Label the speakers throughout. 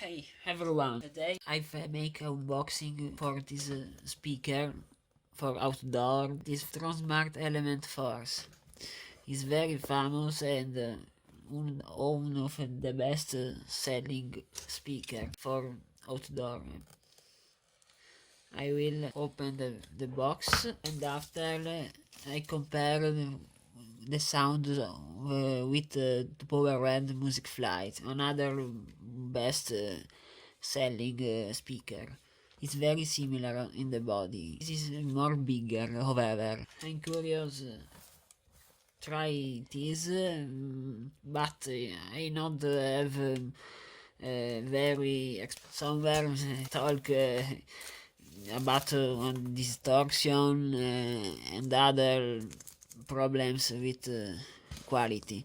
Speaker 1: Hey everyone, today I make unboxing for this speaker for outdoor, this Tronsmart Force. It's very famous and one of the best selling speaker for outdoor. I will open the box and after I compare the sound with the Poweradd MusicFly, another best selling speaker. It's very similar in the body. This is more bigger, however. I'm curious try this, but I not have very somewhere talk about distortion and other problems with quality.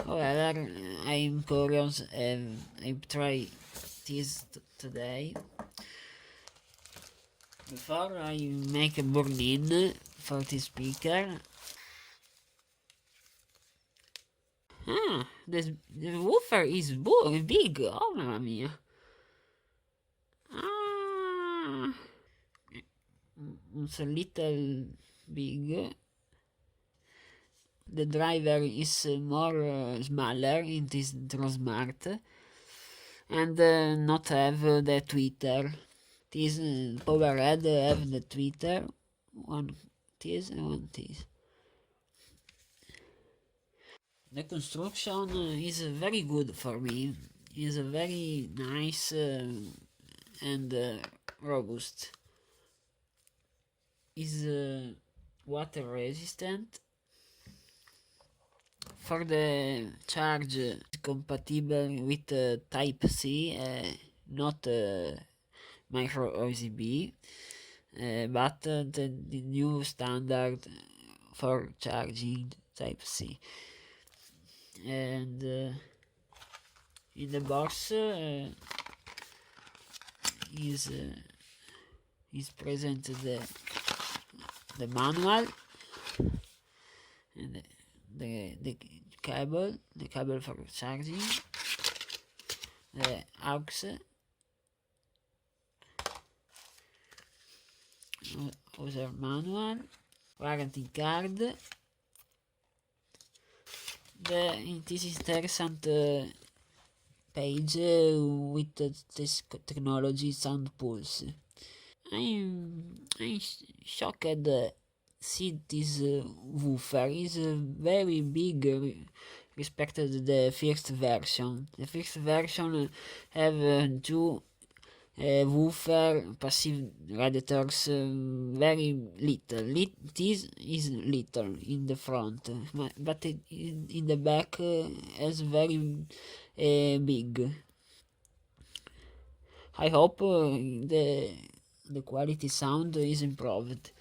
Speaker 1: However, I'm curious and I try this today. Before I make a burn-in for this speaker. The woofer is big, oh mamma mia. It's a little big. The driver is more smaller in this Tronsmart and not have the tweeter. This Poweradd have the tweeter, one this and one this. The construction is very good for me. It's very nice and robust. Is water resistant. For the charge, it's compatible with Type-C, not micro USB, but the new standard for charging Type-C. And in the box is present the manual and the cable for charging, the aux, user manual, warranty card. This interesting page with this technology SoundPulse. I'm shocked see this woofer is very big respected to the first version. The first version have two woofer passive radiators, very little. This is little in the front, but in the back is very big. I hope the quality sound is improved.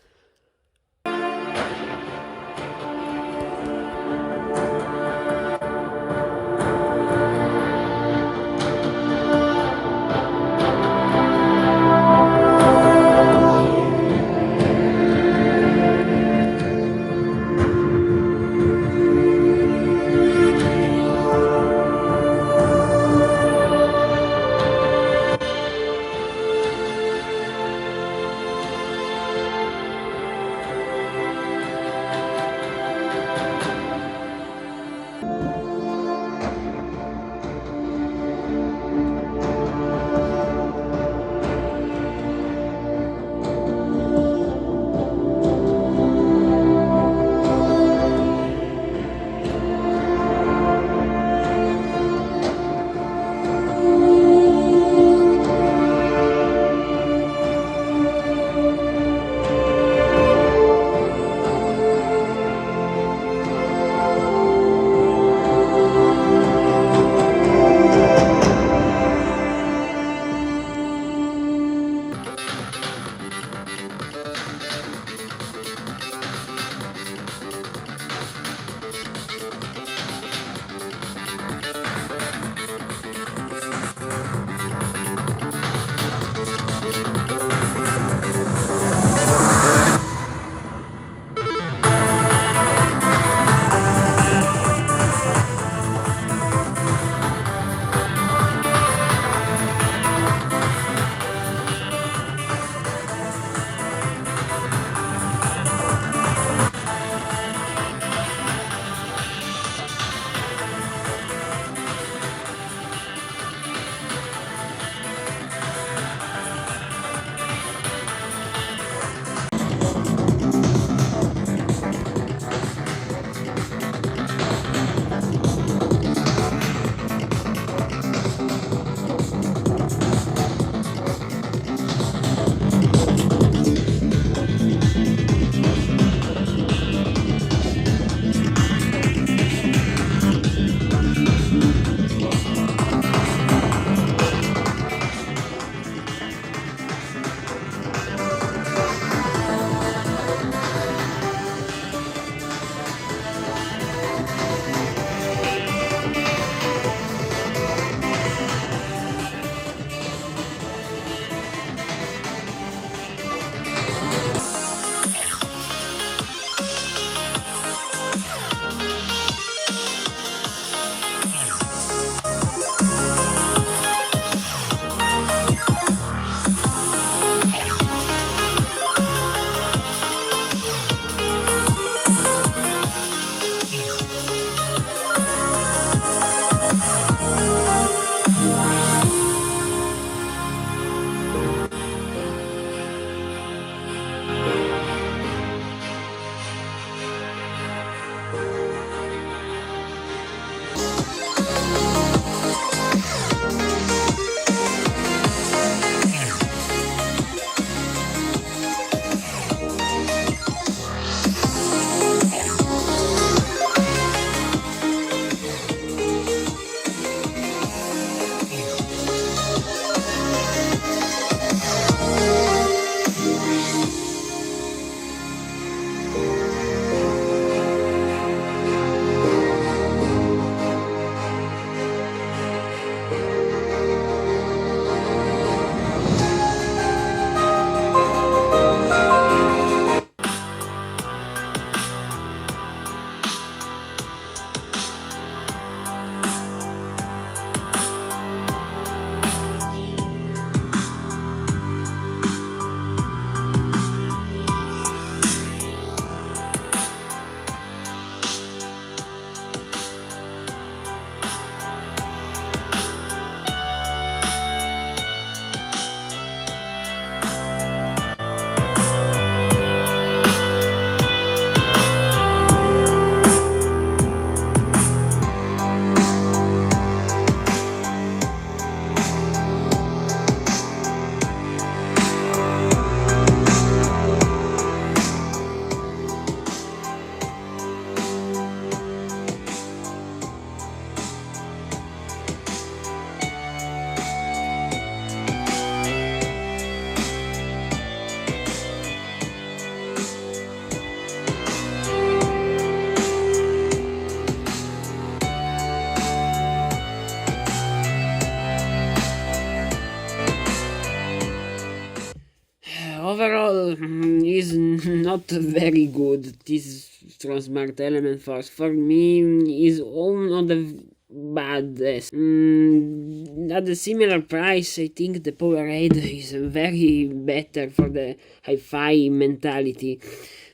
Speaker 2: overall is not very good. This Tronsmart Element Force for me is one of the baddest. At a similar price, I think the Poweradd is very better for the hi-fi mentality.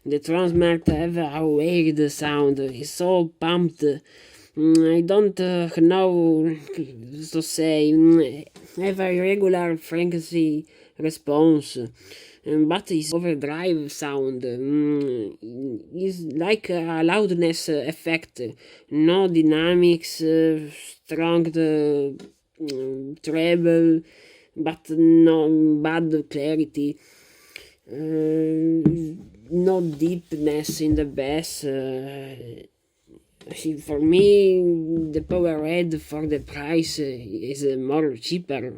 Speaker 2: The Tronsmart have a weird sound, it's so pumped. I don't know to say. Have a regular frequency response, but his overdrive sound is like a loudness effect. No dynamics, strong treble, but no bad clarity. No deepness in the bass. For me, the Poweradd for the price is more cheaper,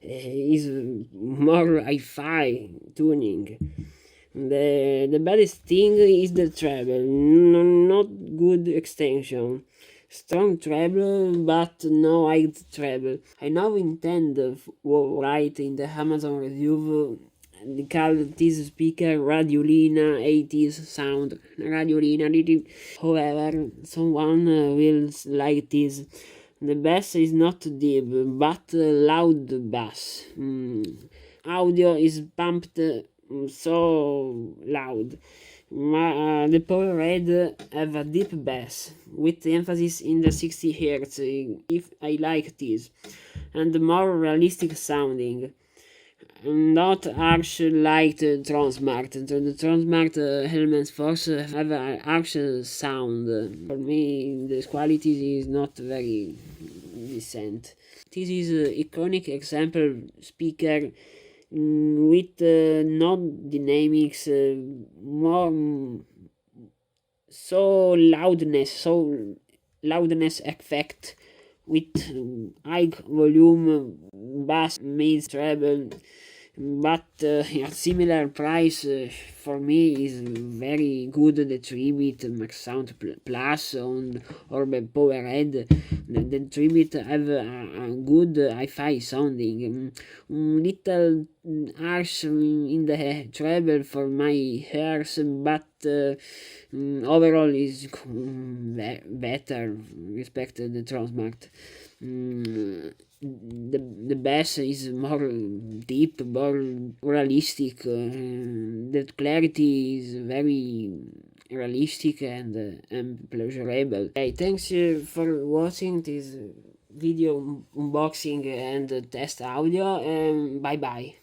Speaker 2: is more hi-fi tuning. The baddest thing is the treble, not good extension. Strong treble, but no high treble. I now intend to write in the Amazon review. They call this speaker Radiolina 80s sound. Radiolina. However, someone will like this. The bass is not deep, but loud bass. Audio is pumped so loud. The Poweradd have a deep bass, with emphasis in the 60 Hz, if I like this, and more realistic sounding. Not harsh like the Tronsmart. The Tronsmart Element Force have a harsh sound. For me, the quality is not very decent. This is an iconic example speaker with no dynamics, more so loudness effect with high volume bass, mid treble, but at similar price for me is very good. The Tribute Max Sound Plus on or the Poweradd. The Tribute have a good hi-fi sounding, little harsh in the treble for my ears, but overall is better respect the Tronsmart. The bass is more deep, more realistic. The clarity is very realistic and pleasurable. Hey, thanks for watching this video unboxing and test audio. Bye bye.